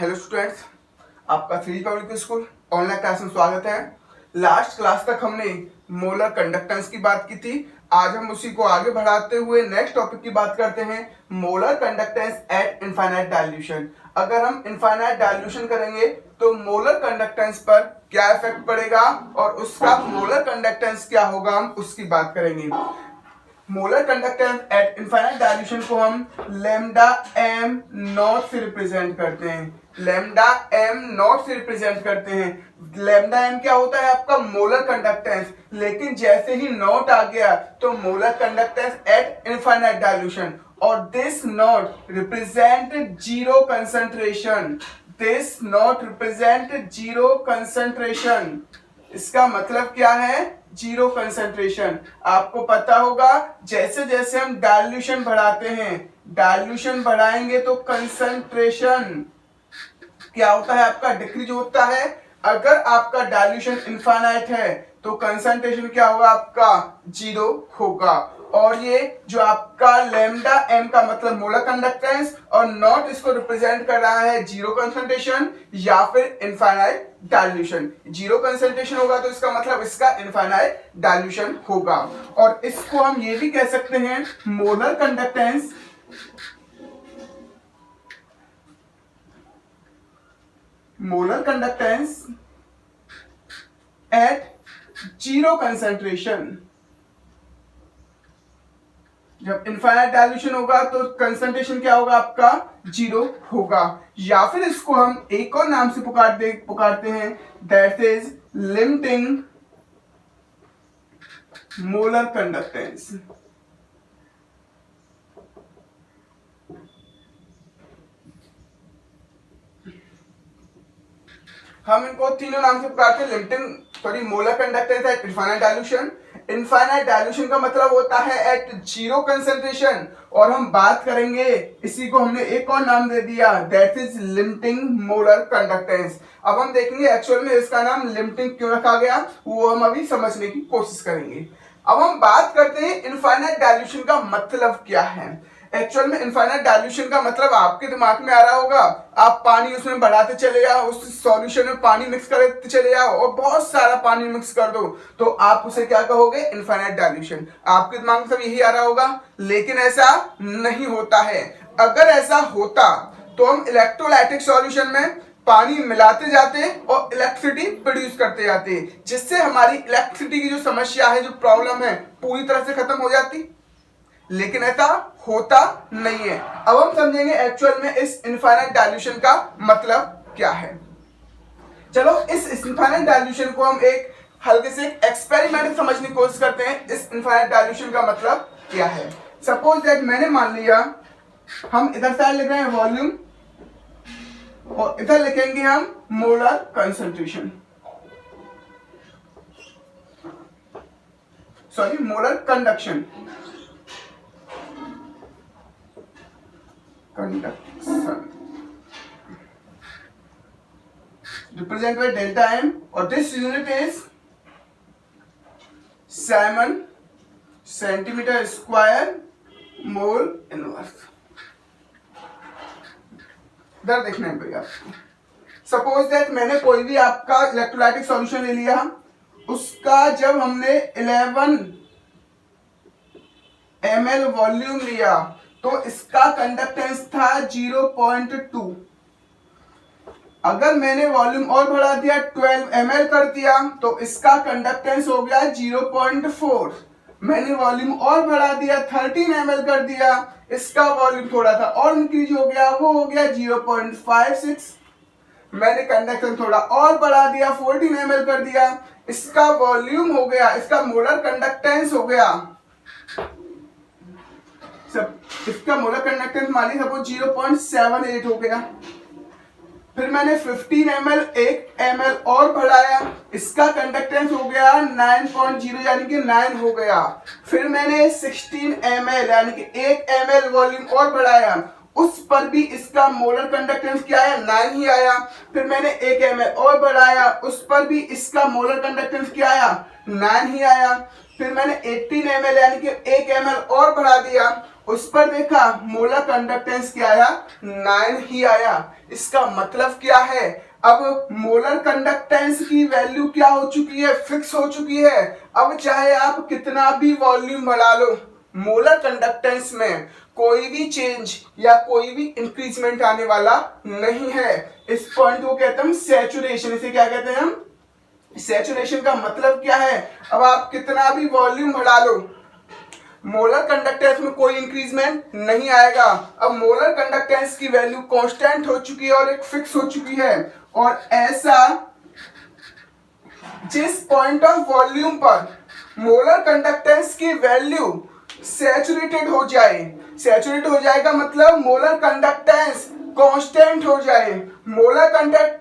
Hello students, आपका free public school online class में स्वागत है। लास्ट क्लास तक हमने मोलर कंडक्टेंस की बात की थी। आज हम उसी को आगे बढ़ाते हुए नेक्स्ट टॉपिक की बात करते हैं, molar conductance at infinite dilution. अगर हम इनफाइनाइट डाइल्यूशन करेंगे तो मोलर कंडक्टेंस पर क्या इफेक्ट पड़ेगा और उसका मोलर कंडक्टेंस क्या होगा, हम उसकी बात करेंगे। Molar conductance at infinite dilution को हम लैम्डा एम नॉट से रिप्रेजेंट करते हैं। लैम्डा एम नॉट से रिप्रेजेंट करते हैं। लैम्डा एम क्या होता है? आपका मोलर कंडक्टेंस। लेकिन जैसे ही नॉट आ गया तो molar conductance at infinite dilution, और this not represent zero concentration. This not represent zero concentration. इसका मतलब क्या है? Zero concentration. आपको पता होगा जैसे जैसे हम डाइल्यूशन बढ़ाते हैं, डाइल्यूशन बढ़ाएंगे तो कंसंट्रेशन क्या होता है? आपका डिक्रीज होता है। अगर आपका डाइल्यूशन इनफाइनाइट है तो कंसंट्रेशन क्या होगा? आपका जीरो होगा। और ये जो आपका लैम्डा एम का मतलब मोलर कंडक्टेंस और नॉट इसको रिप्रेजेंट कर रहा है जीरो कंसंट्रेशन या फिर इनफाइनाइट डाइल्यूशन। जीरो कंसंट्रेशन होगा तो इसका मतलब इसका इनफाइनाइट डाइल्यूशन होगा। और इसको हम ये भी कह सकते हैं molar conductance at zero concentration. जब इनफाइनाइट डाइल्यूशन होगा तो कंसंट्रेशन क्या होगा? आपका जीरो होगा। या फिर इसको हम एक और नाम से पुकारते हैं, that is limiting molar conductance. हम इनको तीनों नाम से पुकारते हैं, limiting molar conductance at infinite dilution. Infinite dilution का मतलब होता है एट जीरो कंसंट्रेशन, और हम बात करेंगे, इसी को हमने एक और नाम दे दिया, that is limiting molar conductance. अब हम देखेंगे एक्चुअल में इसका नाम लिमिटिंग क्यों रखा गया, वो हम अभी समझने की कोशिश करेंगे। अब हम बात करते हैं इनफाइनाइट डाइल्यूशन का मतलब क्या है। एक्चुअल में इनफाइनाइट डाइल्यूशन का मतलब आपके दिमाग में आ रहा होगा, आप पानी उसमें बढ़ाते चले जाओ, उस सॉल्यूशन में पानी मिक्स करते चले जाओ और बहुत सारा पानी मिक्स कर दो, तो आप उसे क्या कहोगे? Infinite dilution. आपके दिमाग में सब यही आ रहा होगा, लेकिन ऐसा नहीं होता है। अगर ऐसा होता तो हम इलेक्ट्रोलाइटिक सॉल्यूशन में पानी मिलाते जाते और इलेक्ट्रिसिटी प्रोड्यूस करते जाते, जिससे हमारी इलेक्ट्रिसिटी की जो समस्या है, जो प्रॉब्लम है, पूरी तरह से खत्म हो जाती। लेकिन ऐसा होता नहीं है। अब हम समझेंगे एक्चुअल में इस इनफाइनाइट डाइल्यूशन का मतलब क्या है। चलो इस इनफाइनाइट डाइल्यूशन को हम एक हल्के से एक्सपेरिमेंट समझने की कोशिश करते हैं। इस इनफाइनाइट डाइल्यूशन का मतलब क्या है। सपोज दैट मैंने मान लिया, हम इधर साइड लिख रहे हैं वॉल्यूम और इधर लिखेंगे हम molar concentration, sorry molar conduction, conduction represented by delta m, or this unit is Simon centimeter square mole inverse। इधर देखना है भैया आपको। सपोज दैट मैंने कोई भी आपका इलेक्ट्रोलाइटिक सॉल्यूशन ले लिया, उसका जब हमने 11 ml वॉल्यूम लिया तो इसका कंडक्टेंस था 0.2। अगर मैंने वॉल्यूम और बढ़ा दिया, 12 ml कर दिया, तो इसका कंडक्टेंस हो गया 0.4। मैंने वॉल्यूम और बढ़ा दिया, 13 ml कर दिया, इसका वॉल्यूम थोड़ा सा और इंक्रीज हो गया, वो हो गया 0.56। मैंने कंडक्टेंस थोड़ा और बढ़ा दिया, 14 ml कर दिया, इसका वॉल्यूम हो गया, इसका मोलर कंडक्टेंस हो गया, इसका मोलर कंडक्टेंस मान लीजिए सपोज 0.78 हो गया। फिर मैंने 15 ml 1 ml और बढ़ाया, इसका कंडक्टेंस हो गया 9.0 यानी कि 9 हो गया। फिर मैंने 16 ml यानी कि 1 ml वॉल्यूम और बढ़ाया, उस पर भी इसका मोलर कंडक्टेंस क्या आया? 9 ही आया। फिर मैंने 1 ml और बढ़ाया, उस पर भी इसका मोलर कंडक्टेंस क्या आया? 9 ही आया। फिर मैंने 18 ml यानी कि 1 ml और बढ़ा दिया, उस पर देखा मोलर कंडक्टेंस क्या आया, 9 ही आया। इसका मतलब क्या है, अब मोलर कंडक्टेंस की वैल्यू क्या हो चुकी है, फिक्स हो चुकी है। अब चाहे आप कितना भी वॉल्यूम बढ़ा लो, मोलर कंडक्टेंस में कोई भी चेंज या कोई भी इंक्रीजमेंट आने वाला नहीं है। इस पॉइंट को कहते हैं हम सैचुरेशन। इसे क्या कहते हैं हम, सैचुरेशन। का मतलब क्या है, अब आप कितना भी वॉल्यूम बढ़ा लो, मोलर कंडक्टेंस में कोई इंक्रीजमेंट नहीं आएगा। अब मोलर कंडक्टेंस की वैल्यू कांस्टेंट हो चुकी है और एक फिक्स हो चुकी है। और ऐसा जिस पॉइंट ऑफ वॉल्यूम पर मोलर कंडक्टेंस की वैल्यू सैचुरेटेड हो जाए, सैचुरेट हो जाएगा मतलब मोलर कंडक्टेंस कांस्टेंट हो जाए, मोलर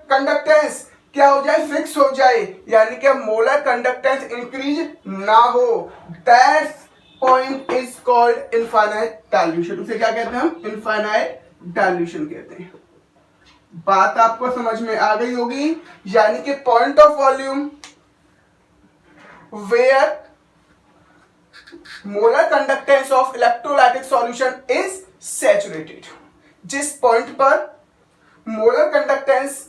कंडक्टेंस क्या हो जाए, फिक्स हो जाए, यानी कि मोलर कंडक्टेंस इंक्रीज ना हो, that point is called infinite dilution. उसे क्या कहते हैं हम, इनफाइनाइट डाइल्यूशन कहते हैं। बात आपको समझ में आ गई होगी, यानी कि point of volume where molar conductance of electrolytic solution is saturated. जिस पॉइंट पर मोलर कंडक्टेंस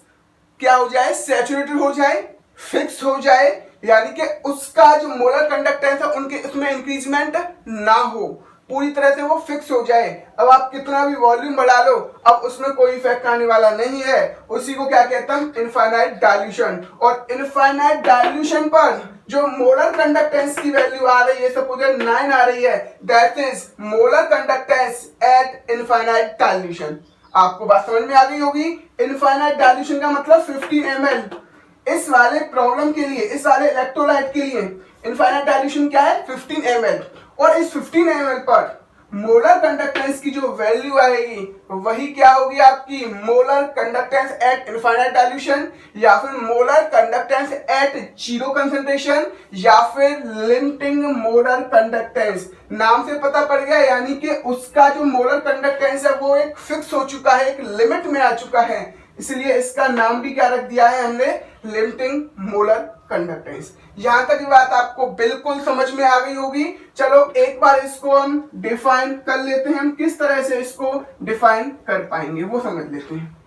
क्या हो जाए, सैचुरेटेड हो जाए, फिक्स हो जाए, यानी कि उसका जो मोलर कंडक्टेंस है उनके उसमें इंक्रीजमेंट ना हो, पूरी तरह से वो फिक्स हो जाए। अब आप कितना भी वॉल्यूम बढ़ा लो, अब उसमें कोई इफेक्ट आने वाला नहीं है। उसी को क्या कहते हैं, इनफाइनाइट डाइल्यूशन। और इनफाइनाइट डाइल्यूशन पर जो मोलर कंडक्टेंस की वैल्यू आ रही है, सपोज 9 आ रही है, that is molar conductance at infinite dilution. आपको बात समझ में आ गई होगी। इनफाइनाइट डाइल्यूशन का मतलब 15 ml। इस वाले प्रॉब्लम के लिए, इस वाले इलेक्ट्रोलाइट के लिए इनफाइनाइट डाइल्यूशन क्या है, 15 ml। और इस 15 ml पर मोलर कंडक्टेंस की जो वैल्यू आएगी वही क्या होगी आपकी, molar conductance at infinite dilution, या फिर molar conductance at zero concentration, या फिर लिमिटिंग मोलर कंडक्टेंस। नाम से पता पड़ गया, यानी कि उसका जो मोलर कंडक्टेंस है वो एक फिक्स हो चुका है, एक लिमिट में आ चुका है, इसलिए इसका नाम भी क्या रख दिया है हमने, लिमिटिंग मोलर कंडक्टेंस। यहां तक की बात आपको बिल्कुल समझ में आ गई होगी। चलो एक बार इसको हम डिफाइन कर लेते हैं, हम किस तरह से इसको डिफाइन कर पाएंगे वो समझ लेते हैं।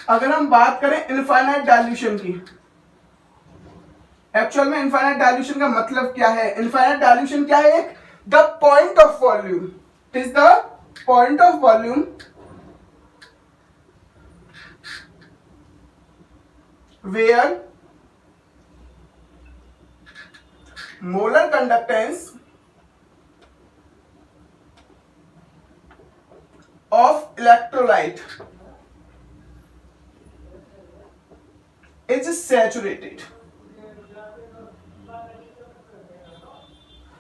अगर हम बात करें इनफाइनाइट डाइल्यूशन की, एक्चुअल में इनफाइनाइट डाइल्यूशन का मतलब क्या है, इनफाइनाइट डाइल्यूशन क्या है, एक the point of volume, it is the point of volume where molar conductance of electrolyte is saturated।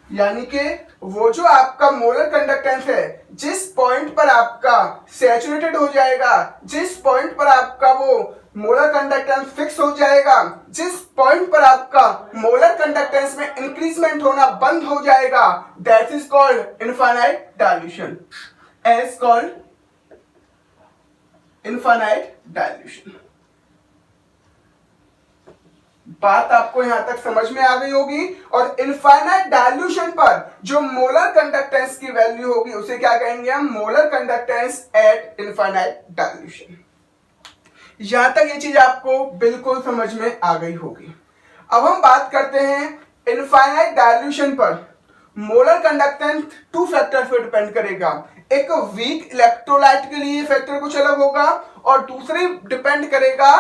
यानी कि वो जो आपका मोलर कंडक्टेंस है, जिस पॉइंट पर आपका सैचुरेटेड हो जाएगा, जिस पॉइंट पर आपका वो मोलर कंडक्टेंस फिक्स हो जाएगा, जिस पॉइंट पर आपका मोलर कंडक्टेंस में इंक्रीजमेंट होना बंद हो जाएगा, that is called infinite dilution, as called infinite dilution. बात आपको यहां तक समझ में आ गई होगी। और इनफाइनाइट डाइल्यूशन पर जो मोलर कंडक्टेंस की वैल्यू होगी उसे क्या कहेंगे हम, molar conductance at infinite dilution. यहां तक ये चीज आपको बिल्कुल समझ में आ गई होगी। अब हम बात करते हैं इनफाइनाइट डाइल्यूशन पर मोलर कंडक्टेंस टू फैक्टर पर डिपेंड करेगा। एक वीक इलेक्ट्रोलाइट के लिए फैक्टर कुछ अलग होगा और दूसरे डिपेंड करेगा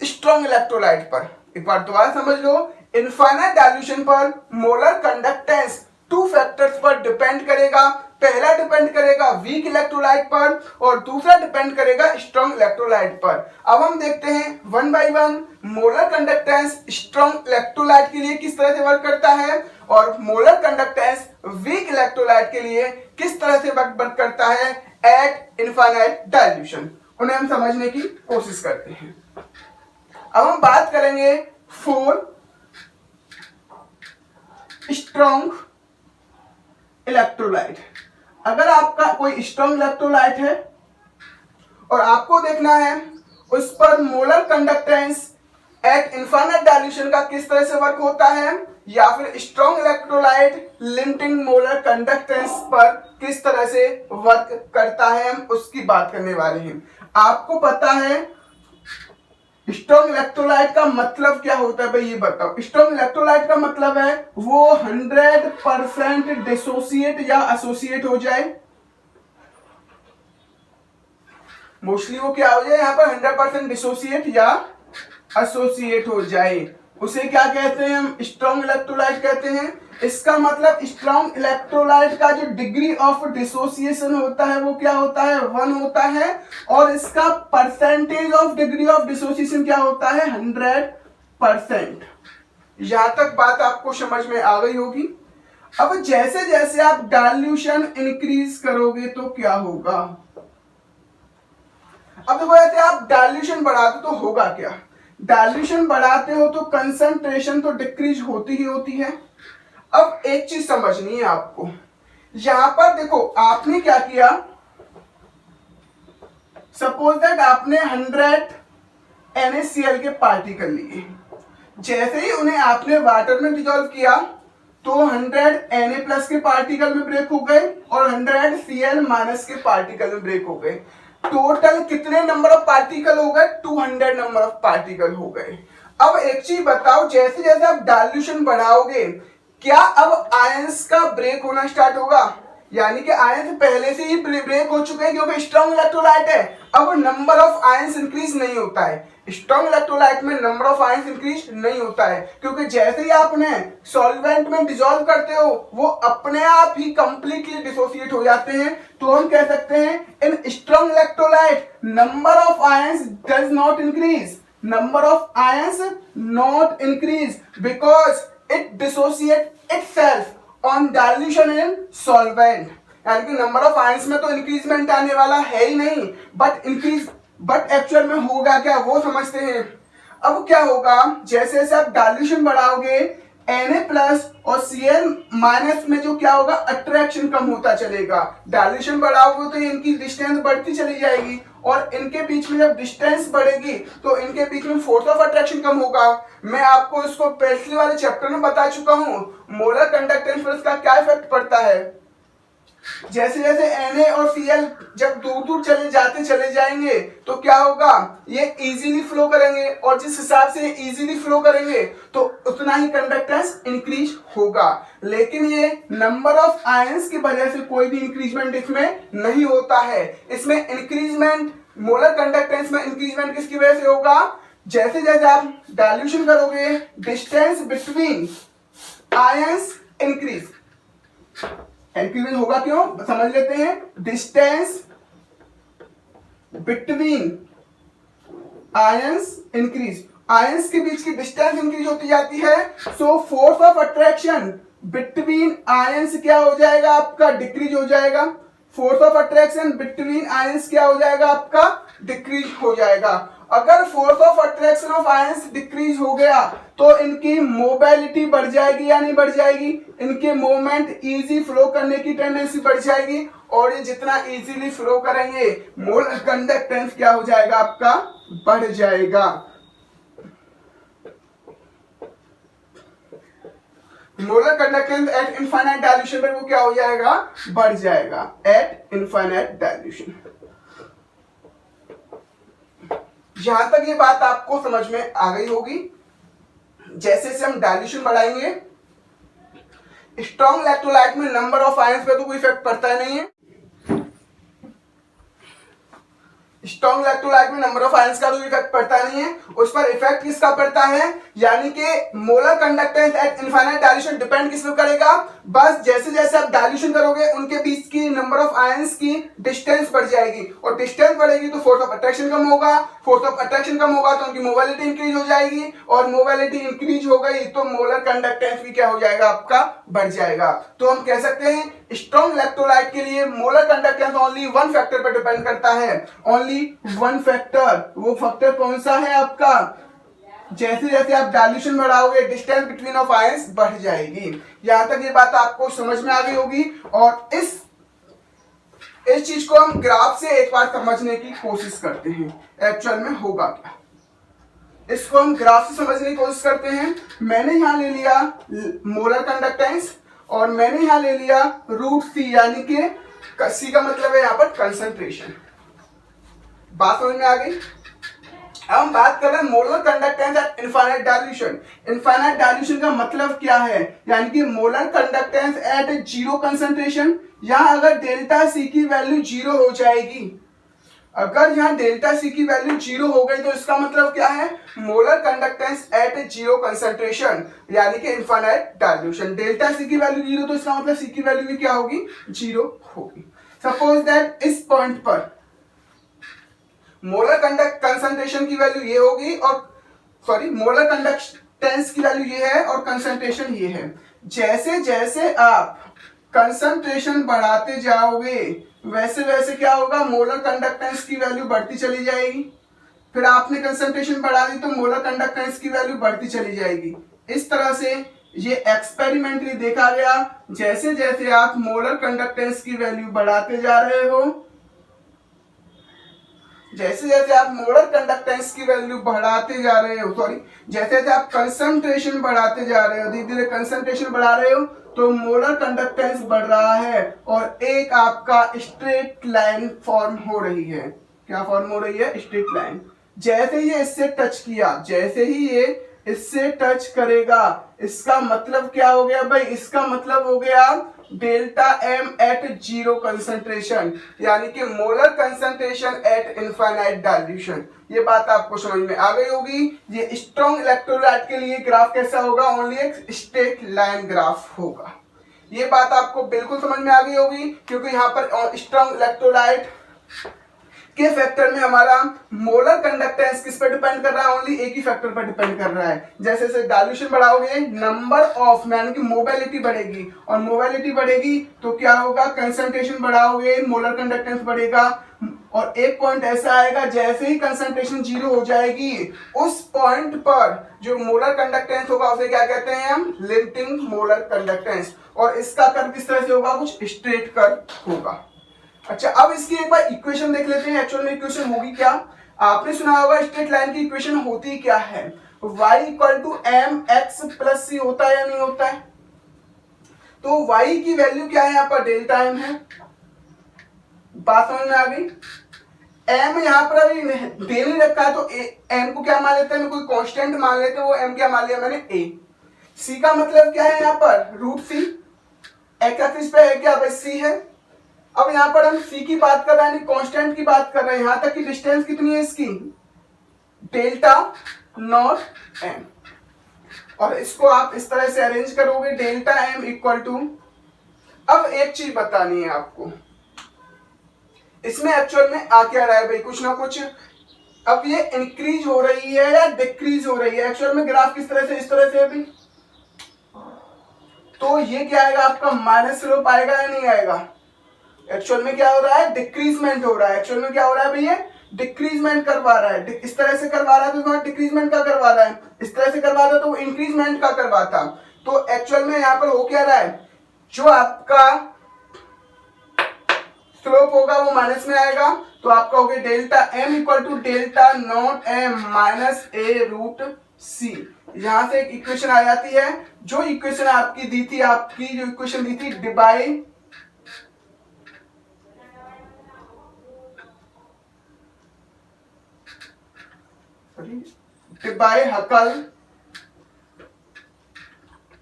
स्ट्रॉन्ग इलेक्ट्रोलाइट पर। एक बार दोबारा समझ लो, इनफाइनाइट डाइल्यूशन पर मोलर कंडक्टेंस टू फैक्टर्स पर डिपेंड करेगा। पहला डिपेंड करेगा वीक इलेक्ट्रोलाइट पर और दूसरा डिपेंड करेगा स्ट्रॉन्ग इलेक्ट्रोलाइट पर। अब हम देखते हैं one by one molar conductance strong electrolyte के लिए किस तरह से वर्क करता है और मोलर कंडक्टेंस वीक इलेक्ट्रोलाइट के लिए किस तरह से वर्क करता है एट इनफाइनाइट डाइल्यूशन। उन्हें हम समझने की कोशिश करते हैं। अब हम बात करेंगे फॉर स्ट्रॉन्ग इलेक्ट्रोलाइट। अगर आपका कोई स्ट्रॉन्ग इलेक्ट्रोलाइट है और आपको देखना है उस पर molar conductance at infinite dilution का किस तरह से वर्क होता है, या फिर strong electrolyte limiting molar conductance पर किस तरह से वर्क करता है, हम उसकी बात करने वाले हैं। आपको पता है स्ट्रॉन्ग इलेक्ट्रोलाइट का मतलब क्या होता है भाई, ये बताओ। स्ट्रॉन्ग इलेक्ट्रोलाइट का मतलब है वो 100% डिसोसिएट या एसोसिएट हो जाए। मोस्टली वो क्या हो जाए यहाँ पर 100% डिसोसिएट या एसोसिएट हो जाए, उसे क्या कहते हैं, हम स्ट्रॉन्ग इलेक्ट्रोलाइट कहते हैं। इसका मतलब स्ट्रॉन्ग इलेक्ट्रोलाइट का जो डिग्री ऑफ डिसोसिएशन होता है वो क्या होता है, 1 होता है, और इसका percentage of degree of dissociation क्या होता है, 100%। यहां तक बात आपको समझ में आ गई होगी। अब जैसे जैसे आप डाइल्यूशन इंक्रीज करोगे तो क्या होगा, अब देखो ऐसे आप डाइल्यूशन बढ़ाते तो होगा क्या, डाइल्यूशन बढ़ाते हो तो कंसंट्रेशन तो डिक्रीज होती ही होती है। अब एक चीज समझनी है आपको, यहां पर देखो आपने क्या किया, सपोज दैट आपने 100 NaCl के पार्टिकल लिए, जैसे ही उन्हें आपने वाटर में डिसॉल्व किया तो 100 Na+ के पार्टिकल में ब्रेक हो गए और 100 Cl- के पार्टिकल में ब्रेक हो गए। टोटल कितने नंबर ऑफ पार्टिकल हो गए, 200 नंबर ऑफ पार्टिकल हो गए। अब एक चीज बताओ, जैसे जैसे आप डाइल्यूशन बढ़ाओगे क्या अब आयंस का ब्रेक होना स्टार्ट होगा, यानी कि आयंस पहले से ही ब्रेक हो चुके हैं क्योंकि स्ट्रॉन्ग इलेक्ट्रोलाइट है। अब नंबर ऑफ आयंस इंक्रीज नहीं होता है, स्ट्रॉन्ग इलेक्ट्रोलाइट में नंबर ऑफ आयंस इंक्रीज नहीं होता है, क्योंकि जैसे ही आप उन्हें सॉल्वेंट में डिसॉल्व करते हो वो अपने आप ही कंप्लीटली डिसोसिएट हो जाते हैं। तो हम कह सकते हैं इन strong electrolyte number of ions does not increase, number of ions not increase because it dissociate itself on dilution in solvent, यानी कि नंबर ऑफ आयंस में तो इंक्रीजमेंट आने वाला है ही नहीं, बट एक्चुअल में होगा क्या वो समझते हैं। अब क्या होगा, जैसे जैसे आप डाइल्यूशन बढ़ाओगे Na+ और Cl- में जो क्या होगा, अट्रैक्शन कम होता चलेगा। डाइल्यूशन बढ़ाओगे तो इनकी डिस्टेंस बढ़ती चली जाएगी और इनके बीच में जब डिस्टेंस बढ़ेगी तो इनके बीच में फोर्स ऑफ अट्रैक्शन कम होगा। मैं आपको इसको पिछले वाले चैप्टर में बता चुका हूं, मोलर कंडक्टेंस पर इसका क्या इफेक्ट पड़ता है। जैसे जैसे Na और Cl जब दूर दूर चले जाएंगे तो क्या होगा, ये इजीली फ्लो करेंगे और जिस हिसाब से इजीली फ्लो करेंगे तो उतना ही कंडक्टेंस इंक्रीज होगा। लेकिन ये नंबर ऑफ आयंस की वजह से कोई भी इंक्रीजमेंट इसमें नहीं होता है। इसमें इंक्रीजमेंट मोलर कंडक्टेंस में इंक्रीजमेंट किसकी वजह से होगा, जैसे जैसे आप डाइल्यूशन करोगे डिस्टेंस बिटवीन आयंस इंक्रीज होगा। क्यों, समझ लेते हैं। Distance between ions increase, ions के बीच की डिस्टेंस इंक्रीज होती जाती है, so force of attraction between ions क्या हो जाएगा आपका, डिक्रीज हो जाएगा। Force of attraction between ions क्या हो जाएगा आपका, डिक्रीज हो जाएगा। अगर force of attraction of ions decrease हो गया तो इनकी मोबिलिटी बढ़ जाएगी या नहीं बढ़ जाएगी, इनके मूवमेंट इजी फ्लो करने की टेंडेंसी बढ़ जाएगी और ये जितना इजीली फ्लो करेंगे मोलर कंडक्टेंस क्या हो जाएगा आपका, बढ़ जाएगा। Molar conductance at infinite dilution पर वो क्या हो जाएगा, बढ़ जाएगा एट इनफाइनाइट डाइल्यूशन। यहां तक ये बात आपको समझ में आ गई होगी। जैसे जैसे हम डाइल्यूशन बढ़ाएंगे स्ट्रॉन्ग इलेक्ट्रोलाइट में नंबर ऑफ आयंस पे तो कोई इफेक्ट पड़ता नहीं है, स्ट्रॉन्ग इलेक्ट्रोलाइट में नंबर ऑफ आयंस का तो इफेक्ट पड़ता नहीं है, उस पर इफेक्ट किसका पड़ता है, यानी कि molar conductance at infinite dilution depend किस पे करेगा, बस जैसे जैसे आप डाइल्यूशन करोगे उनके बीच की नंबर ऑफ आयंस की डिस्टेंस बढ़ जाएगी और डिस्टेंस बढ़ेगी तो फोर्स ऑफ अट्रैक्शन कम होगा, फोर्स ऑफ अट्रैक्शन कम होगा तो उनकी मोबिलिटी इंक्रीज हो जाएगी और मोबिलिटी इंक्रीज हो गई तो मोलर कंडक्टेंस भी क्या हो जाएगा आपका, बढ़ जाएगा। तो हम कह सकते हैं स्ट्रॉन्ग इलेक्ट्रोलाइट के लिए molar conductance only one factor पर डिपेंड करता है, ओनली वन फैक्टर। वो फैक्टर कौन सा है आपका, जैसे जैसे आप डाइल्यूशन बढ़ाओगे डिस्टेंस बिटवीन ऑफ आयंस बढ़ जाएगी। यहां तक ये बात आपको समझ में आ गई होगी और इस चीज को हम ग्राफ से एक बार समझने की कोशिश करते हैं एक्चुअल में होगा क्या। इसको हम ग्राफ से समझने की कोशिश करते हैं। मैंने यहां ले लिया मोलर कंडक्टेंस और मैंने यहां ले लिया रूट सी, यानी कि सी का मतलब है यहां पर कंसंट्रेशन। बात समझ में आ गई। अब हम बात कर रहे हैं molar conductance at infinite dilution. Infinite dilution का मतलब क्या है, यानी कि molar conductance at zero concentration. यहां अगर डेल्टा सी की वैल्यू जीरो हो जाएगी, अगर यहां डेल्टा सी की वैल्यू जीरो हो गई तो इसका मतलब क्या है, molar conductance at zero concentration, यानी कि इनफाइनाइट डाइल्यूशन। डेल्टा सी की वैल्यू जीरो तो इसका मतलब सी की वैल्यू भी क्या होगी, जीरो होगी। सपोज दैट इस पॉइंट पर मोलर कंडक्ट कंसंट्रेशन की वैल्यू ये होगी और सॉरी मोलर कंडक्टेंस की वैल्यू ये है और कंसंट्रेशन ये है। जैसे जैसे आप कंसंट्रेशन बढ़ाते जाओगे वैसे वैसे क्या होगा, मोलर कंडक्टेंस की वैल्यू बढ़ती चली जाएगी। फिर आपने कंसंट्रेशन बढ़ा दी तो मोलर कंडक्टेंस की वैल्यू बढ़ती चली जाएगी। इस तरह से ये एक्सपेरिमेंटली देखा गया, जैसे जैसे आप मोलर कंडक्टेंस की वैल्यू बढ़ाते जा रहे हो, जैसे जैसे आप मोलर कंडक्टेंस की वैल्यू बढ़ाते जा रहे हो, सॉरी जैसे जैसे आप कंसंट्रेशन बढ़ाते जा रहे हो, धीरे धीरे कंसंट्रेशन बढ़ा रहे हो तो मोलर कंडक्टेंस बढ़ रहा है और एक आपका स्ट्रेट लाइन फॉर्म हो रही है। क्या फॉर्म हो रही है, स्ट्रेट लाइन। जैसे ये इससे टच किया, जैसे ही ये इससे टच करेगा, इसका मतलब क्या हो गया भाई, इसका मतलब हो गया delta M at zero concentration, यानी कि molar concentration at infinite dilution. ये बात आपको समझ में आ गई होगी। ये स्ट्रॉन्ग इलेक्ट्रोलाइट के लिए ग्राफ कैसा होगा, ओनली एक स्ट्रेट लाइन ग्राफ होगा। ये बात आपको बिल्कुल समझ में आ गई होगी, क्योंकि यहाँ पर स्ट्रॉन्ग इलेक्ट्रोलाइट के फैक्टर में हमारा मोलर कंडक्टेंस किस पर डिपेंड कर रहा है, ओनली एक ही फैक्टर पर डिपेंड कर रहा है। जैसे जैसे डाइल्यूशन बढ़ाओगे नंबर ऑफ यानी कि मोबिलिटी बढ़ेगी, और मोबिलिटी बढ़ेगी तो क्या होगा, कंसंट्रेशन बढ़ाओगे मोलर कंडक्टेंस बढ़ेगा। और एक पॉइंट ऐसा आएगा जैसे ही कंसंट्रेशन जीरो हो जाएगी, उस पॉइंट पर जो मोलर कंडक्टेंस होगा उसे क्या कहते हैं हम, लिमिटिंग मोलर कंडक्टेंस। और इसका कर्व किस तरह से होगा, कुछ स्ट्रेट कर्व होगा। अच्छा, अब इसकी एक बार इक्वेशन देख लेते हैं, एक्चुअल में इक्वेशन होगी क्या। आपने सुना होगा स्ट्रेट लाइन की इक्वेशन होती क्या है, y equal to M X plus C होता है या नहीं होता है। तो y की वैल्यू क्या है, यहाँ पर डेल्टा एम है। बात समझ में आ गई। m यहाँ पर अभी दे नहीं रखा है तो m को क्या मान लेते हैं, कोई कांस्टेंट मान लेते हैं, वो m क्या मान लिया मैंने, a। c का मतलब क्या है यहाँ पर, रूट सी। एक्स एक्सिस पे है क्या भाई, c है। अब यहां पर हम c की बात कर रहे हैं, कांस्टेंट की बात कर रहे हैं। यहां तक की डिस्टेंस कितनी है इसकी, डेल्टा नॉट एम। और इसको आप इस तरह से अरेंज करोगे, डेल्टा एम इक्वल टू। अब एक चीज बतानी है आपको, इसमें एक्चुअल में आ क्या रहा है भाई, कुछ ना कुछ। अब ये इंक्रीज हो रही है या डिक्रीज हो रही है, एक्चुअल में ग्राफ किस तरह से, इस तरह से अभी। तो ये क्या आएगा आपका, माइनस स्लोप आएगा या नहीं आएगा। एक्चुअल में क्या हो रहा है, डिक्रीजमेंट हो रहा है। एक्चुअल में क्या हो रहा है भैया, डिक्रीजमेंट करवा रहा है। इस तरह से करवा रहा है तो डिक्रीजमेंट का करवा रहा है, इस तरह से करवा रहा तो इंक्रीजमेंट का करवाता। तो एक्चुअल में यहाँ पर हो क्या रहा है, जो आपका स्लोप होगा वो माइनस में आएगा, तो आपका हो गया delta M equal to delta naught M minus A root C. यहां से एक इक्वेशन आ जाती है, जो इक्वेशन आपकी दी थी, आपकी जो इक्वेशन दी थी डिबाई हकल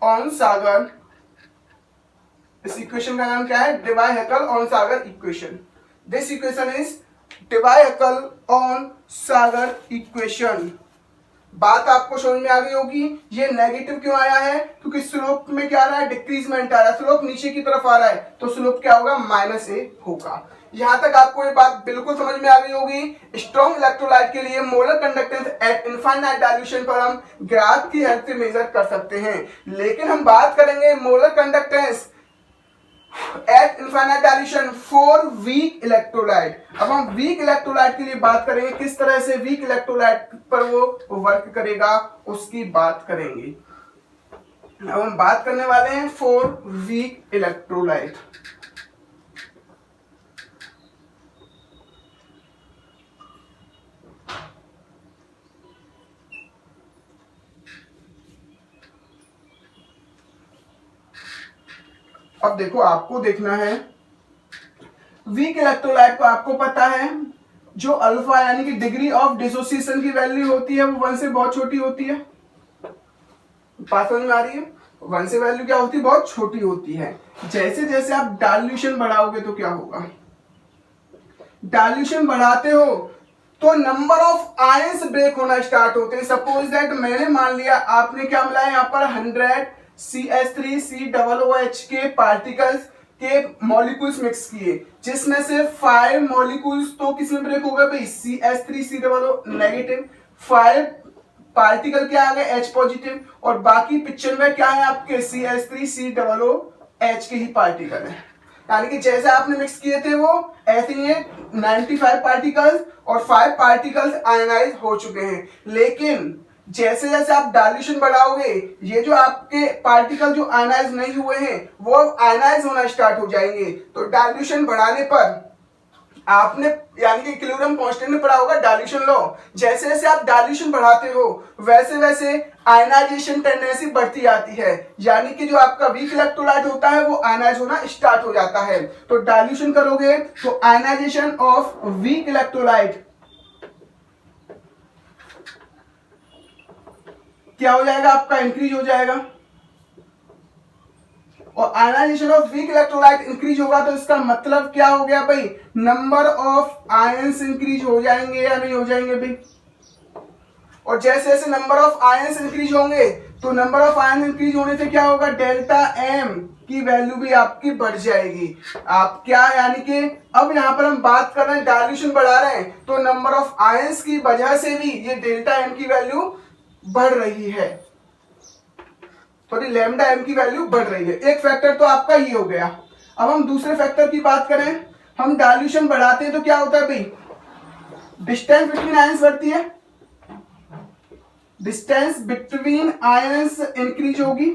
ऑन सागर। इस इक्वेशन का नाम क्या है, Debye Huckel Onsager equation. This equation is Debye Huckel Onsager equation. बात आपको समझ में आ गई होगी। ये नेगेटिव क्यों आया है, क्योंकि स्लोप में क्या आ रहा है, डिक्रीजमेंट आ रहा है। स्लोप नीचे की तरफ आ रहा है तो स्लोप क्या होगा, माइनस ए होगा। यहां तक आपको ये बात बिल्कुल समझ में आ गई होगी। स्ट्रॉन्ग इलेक्ट्रोलाइट के लिए molar conductance at infinite dilution पर हम ग्राफ की हेल्प से मेजर कर सकते हैं, लेकिन हम बात करेंगे molar conductance at infinite dilution for weak electrolyte. अब हम वीक इलेक्ट्रोलाइट के लिए बात करेंगे, किस तरह से वीक इलेक्ट्रोलाइट पर वो वर्क करेगा उसकी बात करेंगे। अब हम बात करने वाले हैं फॉर वीक इलेक्ट्रोलाइट। अब देखो आपको देखना है वीक इलेक्ट्रोलाइट को, आपको पता है जो अल्फा यानी कि डिग्री ऑफ डिसोसिएशन की वैल्यू होती है वो 1 से बहुत छोटी होती है। बात समझ में आ रही है? 1 से वैल्यू क्या होती है? बहुत छोटी होती है। जैसे जैसे आप डाइल्यूशन बढ़ाओगे तो क्या होगा? डाइल्यूशन बढ़ाते हो तो नंबर ऑफ आयंस ब्रेक होना स्टार्ट होते हैं। सपोज दैट मैंने मान लिया आपने क्या मिलाया यहाँ पर 100 CH3COOH के पार्टिकल्स के मॉलिक्यूल्स मिक्स किए, जिसमें से 5 मॉलिक्यूल्स तो किसमें ब्रेक हो गए भाई? CH3COO नेगेटिव, 5 पार्टिकल क्या आ गए? H पॉजिटिव, और बाकी 95 क्या है आपके? CH3COOH के ही पार्टिकल है। यानी कि जैसे आपने मिक्स किए थे वो ऐसे ही 95 पार्टिकल्स और 5 पार्टिकल्स आयनाइज हो चुके हैं। लेकिन जैसे जैसे आप डाइल्यूशन बढ़ाओगे ये जो आपके पार्टिकल जो आयनाइज नहीं हुए हैं वो आयनाइज होना स्टार्ट हो जाएंगे। तो डाइल्यूशन बढ़ाने पर आपने यानी कि इक्विलिब्रियम कांस्टेंट में पढ़ा होगा डाइल्यूशन लॉ। जैसे जैसे आप डाइल्यूशन बढ़ाते हो वैसे वैसे आयनाइजेशन टेंडेंसी बढ़ती जाती है, यानी कि जो आपका वीक इलेक्ट्रोलाइट होता है वो आयनाइज होना स्टार्ट हो जाता है। तो डाइल्यूशन करोगे तो आयनाइजेशन ऑफ वीक इलेक्ट्रोलाइट क्या हो जाएगा? आपका इंक्रीज हो जाएगा। और ionisation of weak electrolyte increase होगा तो इसका मतलब क्या हो गया भाई? नंबर ऑफ आयंस इंक्रीज हो जाएंगे या नहीं हो जाएंगे भाई? और जैसे जैसे नंबर ऑफ आयंस इंक्रीज होंगे तो नंबर ऑफ आयन इंक्रीज होने से क्या होगा? डेल्टा एम की वैल्यू भी आपकी बढ़ जाएगी। आप क्या यानी कि अब यहां पर हम बात कर रहे हैं डाइल्यूशन बढ़ा रहे हैं तो नंबर ऑफ आयंस की वजह से भी ये डेल्टा एम की वैल्यू बढ़ रही है, सॉरी लैम्डा एम की वैल्यू बढ़ रही है। एक फैक्टर तो आपका ये हो गया। अब हम दूसरे फैक्टर की बात करें, हम डाइल्यूशन बढ़ाते हैं तो क्या होता है भाई? डिस्टेंस बिटवीन आयंस बढ़ती है, डिस्टेंस बिटवीन आयंस इंक्रीज होगी।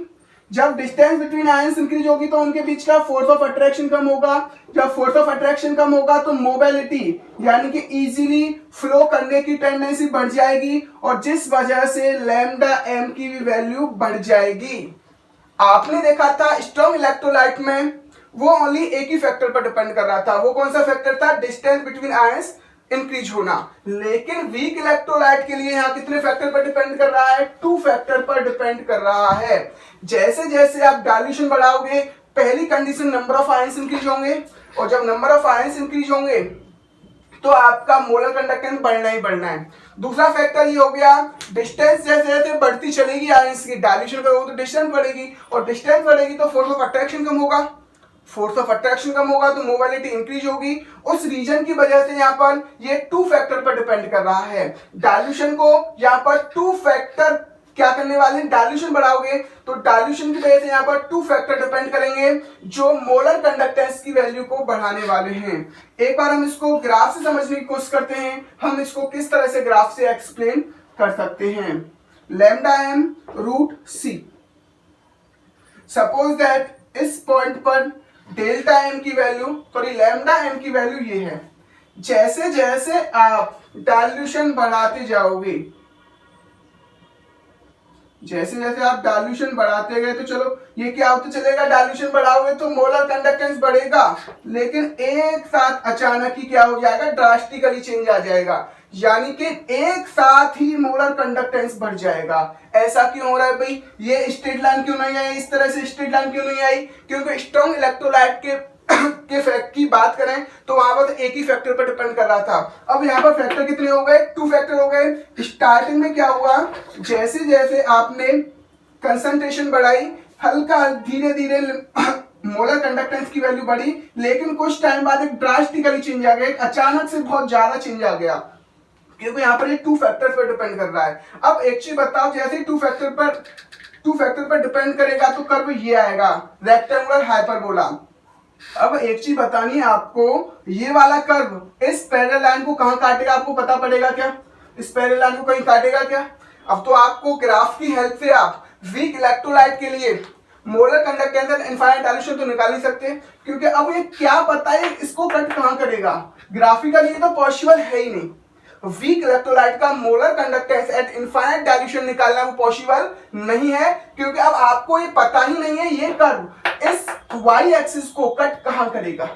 जब डिस्टेंस बिटवीन आयंस इंक्रीज होगी तो उनके बीच का फोर्स ऑफ अट्रैक्शन कम होगा। जब फोर्स ऑफ अट्रैक्शन कम होगा तो मोबिलिटी यानी कि इजीली फ्लो करने की टेंडेंसी बढ़ जाएगी और जिस वजह से लैम्डा एम की भी वैल्यू बढ़ जाएगी। आपने देखा था स्ट्रॉन्ग इलेक्ट्रोलाइट में वो ओनली एक ही फैक्टर पर डिपेंड कर रहा था। वो कौन सा फैक्टर था? डिस्टेंस बिटवीन आयंस इंक्रीज होना। लेकिन वीक इलेक्ट्रोलाइट के लिए यहां कितने फैक्टर पर डिपेंड कर रहा है? 2 फैक्टर पर डिपेंड कर रहा है। जैसे जैसे आप डाइल्यूशन बढ़ाओगे पहली condition number of ions increase होंगे, और जब नंबर ऑफ आयंस इंक्रीज होंगे तो आपका मोलर कंडक्टेंस बढ़ना ही बढ़ना है। दूसरा फैक्टर ये हो गया डिस्टेंस जैसे जैसे बढ़ती चलेगी आयंस की, डाइल्यूशन करोगे तो डिस्टेंस बढ़ेगी और डिस्टेंस बढ़ेगी तो फोर्स ऑफ अट्रैक्शन कम होगा, फोर्स ऑफ अट्रैक्शन कम होगा तो मोबिलिटी इंक्रीज होगी। उस रीजन की वजह से यहाँ पर ये 2 फैक्टर पर डिपेंड कर रहा है। डाइल्यूशन को यहाँ पर 2 फैक्टर क्या करने वाले हैं? डाइल्यूशन बढ़ाओगे तो डाइल्यूशन की वजह से यहाँ पर 2 फैक्टर डिपेंड करेंगे जो मोलर कंडक्टेंस की वैल्यू को बढ़ाने वाले हैं। एक बार हम इसको ग्राफ से समझने की कोशिश करते हैं। हम इसको किस तरह से ग्राफ से एक्सप्लेन कर सकते हैं? Lambda M root C, suppose that इस पॉइंट पर डेल्टा एम की वैल्यू सॉरी लैम्डा एम की वैल्यू ये है। जैसे जैसे आप डाइल्यूशन बढ़ाते जाओगे, जैसे जैसे आप डाइल्यूशन बढ़ाते गए तो चलो ये क्या होता चलेगा? डाइल्यूशन बढ़ाओगे तो मोलर कंडक्टेंस बढ़ेगा, लेकिन एक साथ अचानक ही क्या हो जाएगा? ड्रास्टिकली चेंज आ जाएगा, यानी कि एक साथ ही मोलर कंडक्टेंस बढ़ जाएगा। ऐसा क्यों हो रहा है भाई? ये स्ट्रेट लाइन क्यों नहीं आई? इस तरह से स्ट्रेट लाइन क्यों नहीं आई? क्योंकि स्ट्रॉन्ग इलेक्ट्रोलाइट के फैक्ट की बात करें तो वहां पर एक ही फैक्टर पर डिपेंड कर रहा था। अब यहाँ पर फैक्टर कितने हो गए? 2 फैक्टर हो गए। स्टार्टिंग में क्या हुआ? जैसे जैसे आपने कंसंट्रेशन बढ़ाई हल्का धीरे धीरे मोलर कंडक्टेंस की वैल्यू बढ़ी, लेकिन कुछ टाइम बाद एक ड्रास्टिकली चेंज आ गया, अचानक से बहुत ज्यादा चेंज आ गया, क्योंकि यहाँ पर ये 2 फैक्टर पर डिपेंड कर रहा है। अब एक चीज बताओ, जैसे ही 2 फैक्टर पर डिपेंड करेगा तो कर्व ये आएगा, रेक्टेंगुलर हाइपरबोला। अब एक चीज बतानी है आपको, ये वाला कर्व इस पैरेलल लाइन को कहां काटेगा? आपको पता पड़ेगा क्या? इस पैरेलल लाइन को कहीं काटेगा क्या? अब तो आपको ग्राफ की हेल्प से आप वीक इलेक्ट्रोलाइट के लिए molar conductance and infinite dilution तो निकाल ही सकते हैं, क्योंकि अब ये क्या पता है इसको कट कहां करेगा? ग्राफिकली ये तो पॉसिबल है ही नहीं। वीक इलेक्ट्रोलाइट का molar conductance at infinite dilution निकालना वो पॉसिबल नहीं है, क्योंकि अब आपको ये पता ही नहीं है ये कर्व इस वाई एक्सिस को कट कहां करेगा।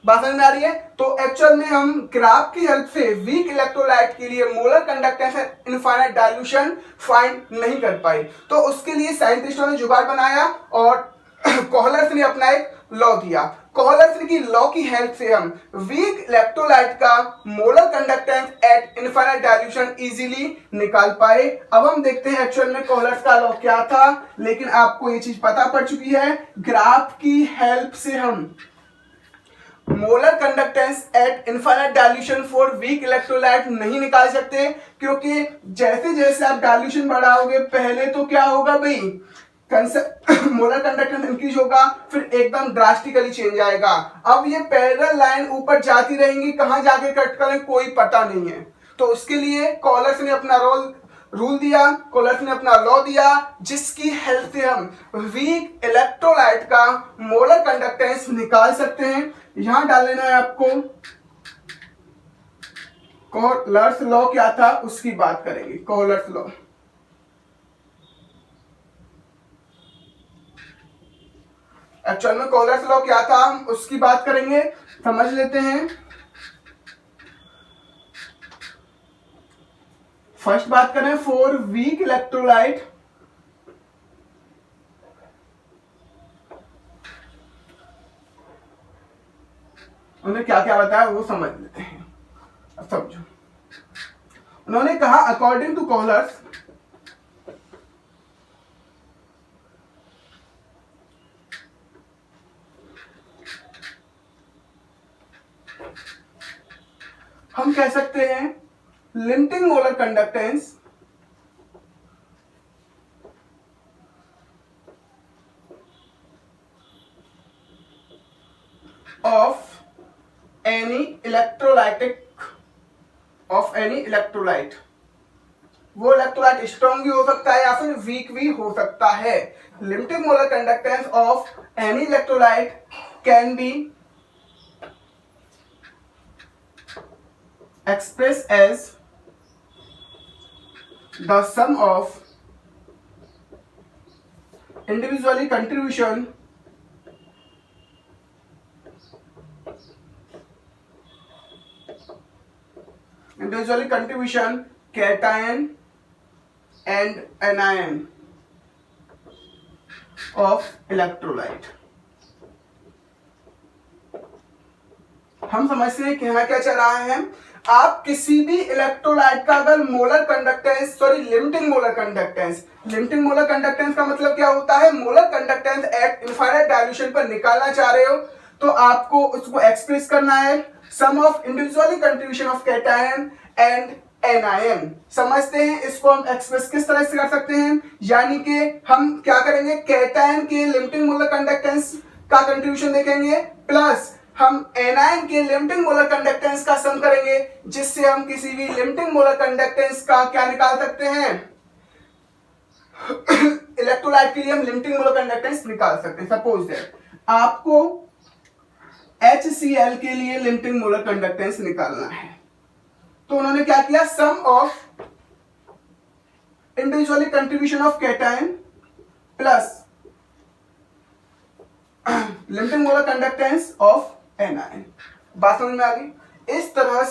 बात समझ में आ रही है? तो एक्चुअल में हम ग्राफ की हेल्प से वीक इलेक्ट्रोलाइट के लिए molar conductance at infinite dilution find नहीं कर पाए। तो उसके लिए साइंटिस्टों ने जुगाड़ बनाया और कोहलर्स ने अपना एक लॉ दिया। कोहलर्स की लॉ की हेल्प से हम वीक इलेक्ट्रोलाइट का molar conductance at infinite dilution easily निकाल पाए। अब हम देखते हैं एक्चुअल में कोहलर्स का लॉ क्या था, लेकिन आपको ये चीज पता पड़ चुकी है। ग्राफ की हेल्प से हम molar conductance at infinite dilution for weak electrolyte नहीं निकाल सकते, क्योंकि जैसे जैसे आप डाइल्यूशन बढ़ाओगे पहले तो क्या होगा भाई, मोलर कंडक्टेंस इंक्रीज होगा, फिर एकदम ड्रास्टिकली चेंज आएगा। अब ये पैरेलल लाइन ऊपर जाती रहेंगी, कहां जाके कट करें कोई पता नहीं है। तो उसके लिए कोहलर्स ने अपना रूल दिया, कोहलर्स ने अपना लॉ दिया, जिसकी हेल्प से हम वीक इलेक्ट्रोलाइट का मोलर कंडक्टेंस निकाल सकते हैं। यहां डाल लेना है आपको, कोहलर्स लॉ क्या था उसकी बात करेंगे। कोहलर्स लॉ एक्चुअल में कोहलर्स लॉ क्या था हम उसकी बात करेंगे, समझ लेते हैं। फर्स्ट बात करें फॉर वीक इलेक्ट्रोलाइट, उन्होंने क्या क्या बताया वो समझ लेते हैं। अब समझो, उन्होंने कहा अकॉर्डिंग टू कोहलर्स हम कह सकते हैं limiting molar conductance of any electrolyte, वो इलेक्ट्रोलाइट स्ट्रॉन्ग भी हो सकता है या फिर वीक भी हो सकता है। Limiting molar conductance of any electrolyte can be expressed as the sum of individually contribution cation and anion of electrolyte। हम समझते हैं कि यहाँ क्या चल रहा है। आप किसी भी इलेक्ट्रोलाइट का अगर molar conductance limiting molar conductance का मतलब क्या होता है, molar conductance at infinite dilution पर निकालना चाह रहे हो तो आपको उसको एक्सप्रेस करना है sum of individually contribution of cation and anion. समझते हैं इसको हम एक्सप्रेस किस तरह से कर सकते हैं, यानी कि हम क्या करेंगे, कैटायन के लिमिटिंग मोलर कंडक्टेंस का कंट्रीब्यूशन देखेंगे प्लस हम एनायन के लिमिटिंग मोलर कंडक्टेंस का सम करेंगे, जिससे हम किसी भी लिमिटिंग मोलर कंडक्टेंस का क्या निकाल सकते हैं, इलेक्ट्रोलाइट के लिए हम लिमिटिंग मोलर कंडक्टेंस निकाल सकते हैं। सपोज दैट आपको HCl के लिए लिमिटिंग मोलर कंडक्टेंस निकालना है, तो उन्होंने क्या किया, sum of individually contribution of cation plus limiting molar conductance of anion. बात समझ में आ गई। इस तरह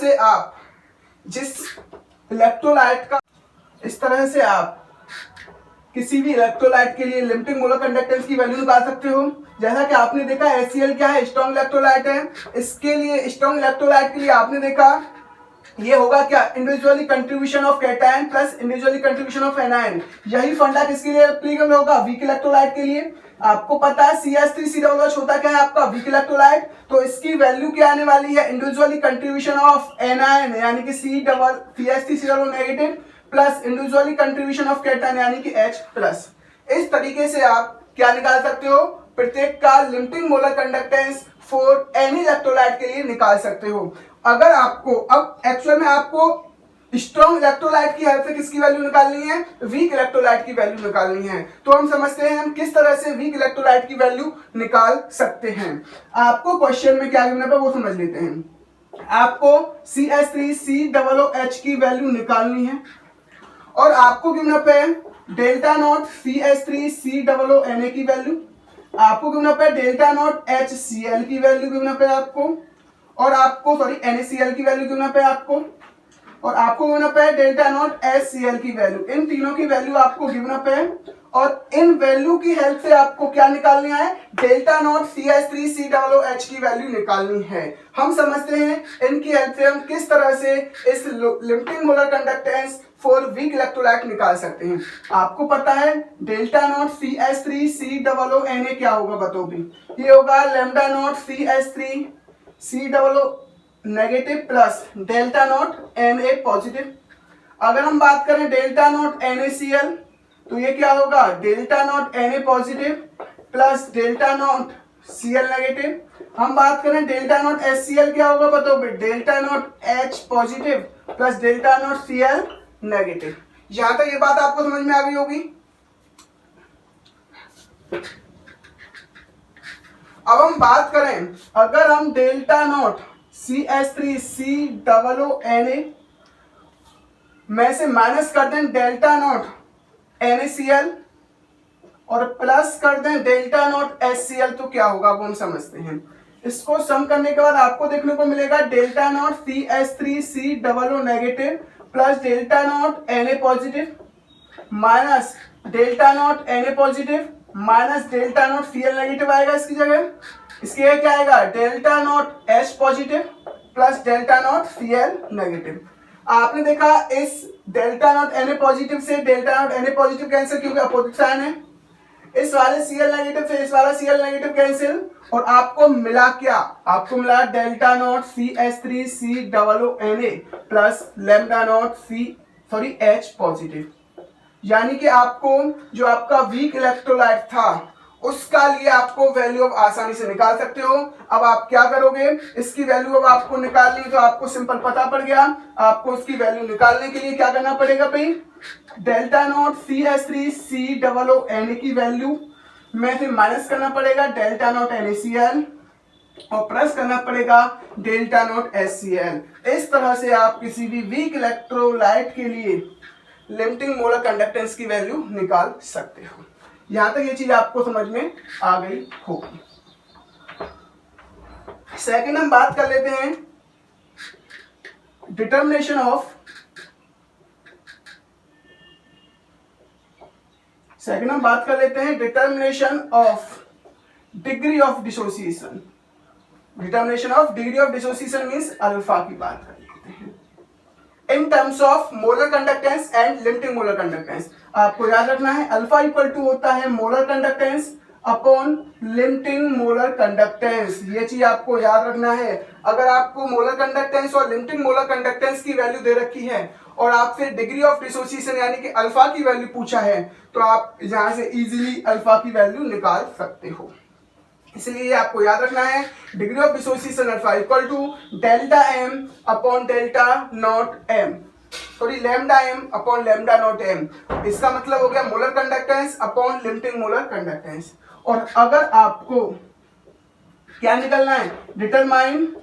से आप किसी भी इलेक्ट्रोलाइट के लिए लिमिटिंग मोलर कंडक्टेंस की वैल्यू निकाल सकते हो। जैसा कि आपने देखा HCl क्या है, स्ट्रॉन्ग इलेक्ट्रोलाइट है। इसके लिए स्ट्रॉन्ग इलेक्ट्रोलाइट के लिए आपने देखा ये होगा क्या, individually contribution of cation plus individually contribution of anion. यही फंडा किसके लिए एप्लीकेबल होगा, वीक इलेक्ट्रोलाइट के लिए। आपको पता है CH3COOH होता क्या है आपका, वीक इलेक्ट्रोलाइट। तो इसकी वैल्यू क्या आने वाली है, इंडिविजुअली कंट्रीब्यूशन ऑफ एनायन यानी कि CH3COOH negative plus individually contribution of cation यानी कि H प्लस। इस तरीके से आप क्या निकाल सकते हो, प्रत्येक का limiting molar conductance for any electrolyte के लिए निकाल सकते हो। अगर आपको अब एक्चुअल में आपको स्ट्रॉन्ग इलेक्ट्रोलाइट की हेल्प से किसकी वैल्यू निकालनी है, वीक इलेक्ट्रोलाइट की वैल्यू निकालनी है। तो हम समझते हैं हम किस तरह से वीक इलेक्ट्रोलाइट की वैल्यू निकाल सकते हैं। आपको क्वेश्चन में क्या गिवन है वो समझ लेते हैं। आपको CH3COOH की वैल्यू निकालनी है और आपको गिवन अप है डेल्टा नॉट CH3COONA की वैल्यू, आपको गिवन अप है डेल्टा नॉट HCl की वैल्यू गिवन अप है आपको, और आपको NaCl की वैल्यू गिवन अप है आपको, और आपको गिवन अप है डेल्टा नॉट HCl की वैल्यू। इन तीनों की वैल्यू आपको गिवन अप है और इन वैल्यू की हेल्प से आपको क्या निकालनी है, डेल्टा नॉट CH3COOH की वैल्यू निकालनी है। हम समझते हैं इनकी हेल्प से हम किस तरह से इस limiting molar conductance for weak electrolyte निकाल सकते हैं। आपको पता है डेल्टा नॉट CH3COONA क्या होगा, बताओ भी। ये होगा lambda naught CH3COO negative plus delta not Na positive. अगर हम बात करें डेल्टा नॉट NaCl तो ये क्या होगा, delta not Na positive plus delta not Cl negative. हम बात करें डेल्टा नॉट HCl क्या होगा, बताओ भाई, delta not H positive plus delta not Cl negative. यहां तक ये बात आपको समझ में आ गई होगी। अब हम बात करें, अगर हम डेल्टा नॉट CH3COONA में से माइनस कर दें डेल्टा नॉट NaCl और प्लस कर दें डेल्टा नॉट HCl तो क्या होगा वो हम समझते हैं। इसको सम करने के बाद आपको देखने को मिलेगा delta not CH3COO negative plus delta not Na positive minus delta not Na positive minus delta not Cl negative आएगा इसकी जगह। इसके लिए क्या आएगा, delta not H positive plus delta not Cl negative. आपने देखा इस डेल्टा नॉट Na पॉजिटिव से delta not Na positive cancel क्योंकि अपोजिट साइन है। इस वाले Cl नेगेटिव से इस वाला Cl नेगेटिव कैंसिल, और आपको मिला क्या, आपको मिला delta not CH3COONA plus lambda naught H positive. यानी कि आपको जो आपका वीक इलेक्ट्रोलाइट था उसका लिए आपको वैल्यू अब आसानी से निकाल सकते हो। अब आप क्या करोगे, इसकी वैल्यू अब आपको निकालनी, तो आपको सिंपल पता पड़ गया। आपको उसकी वैल्यू निकालने के लिए क्या करना पड़ेगा भाई, डेल्टा नॉट CH3COONA की वैल्यू में फिर माइनस करना पड़ेगा डेल्टा नॉट NaCl और प्लस करना पड़ेगा डेल्टा नॉट HCl। इस तरह से आप किसी भी वीक इलेक्ट्रोलाइट के लिए लिमिटिंग मोलर कंडक्टेंस की वैल्यू निकाल सकते हो। यहां तक ये चीज आपको समझ में आ गई होगी। सेकंड हम बात कर लेते हैं determination of determination of degree of dissociation. Determination of degree of dissociation means alpha की बात कर लेते हैं in terms of molar conductance and limiting molar conductance. आपको याद रखना है अल्फा इक्वल टू होता है molar conductance upon limiting molar conductance. ये चीज आपको याद रखना है। अगर आपको मोलर कंडक्टेंस और लिमिटिंग मोलर कंडक्टेंस की वैल्यू दे रखी है और आपसे डिग्री ऑफ डिसोसिएशन यानी कि अल्फा की वैल्यू पूछा है तो आप यहां से इजीली अल्फा की वैल्यू निकाल सकते हो। इसलिए आपको याद रखना है degree of dissociation alpha equal to delta m upon delta naught m, sorry lambda m upon lambda naught m। इसका मतलब हो गया molar conductance upon limiting molar conductance. और अगर आपको क्या निकलना है, determine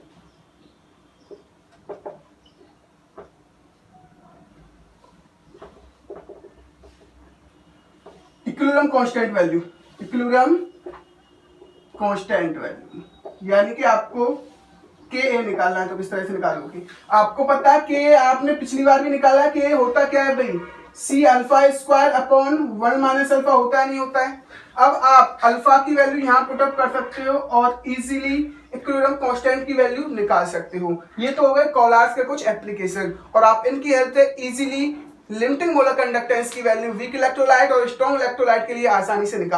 equilibrium constant value, equilibrium constant value यानी कि आपको Ka निकालना है तो किस तरह से निकालोगे। आपको पता है Ka आपने पिछली बार भी निकाला, Ka होता क्या है भाई, C alpha square upon 1 minus alpha होता है नहीं होता है। अब आप अल्फा की वैल्यू यहाँ पुटअप कर सकते हो और इजीली इक्विलिब्रियम कांस्टेंट की वैल्यू निकाल सकते हो। ये तो हो गए कॉलर्स के कुछ एप्लीकेशन और आप इनकी हेल्प से इजीली लिमिटिंग मोलर कंडक्टेंस की वैल्यू वीक इलेक्ट्रोलाइट और स्ट्रॉन्ग इलेक्ट्रोलाइट के लिए आसानी से निकाल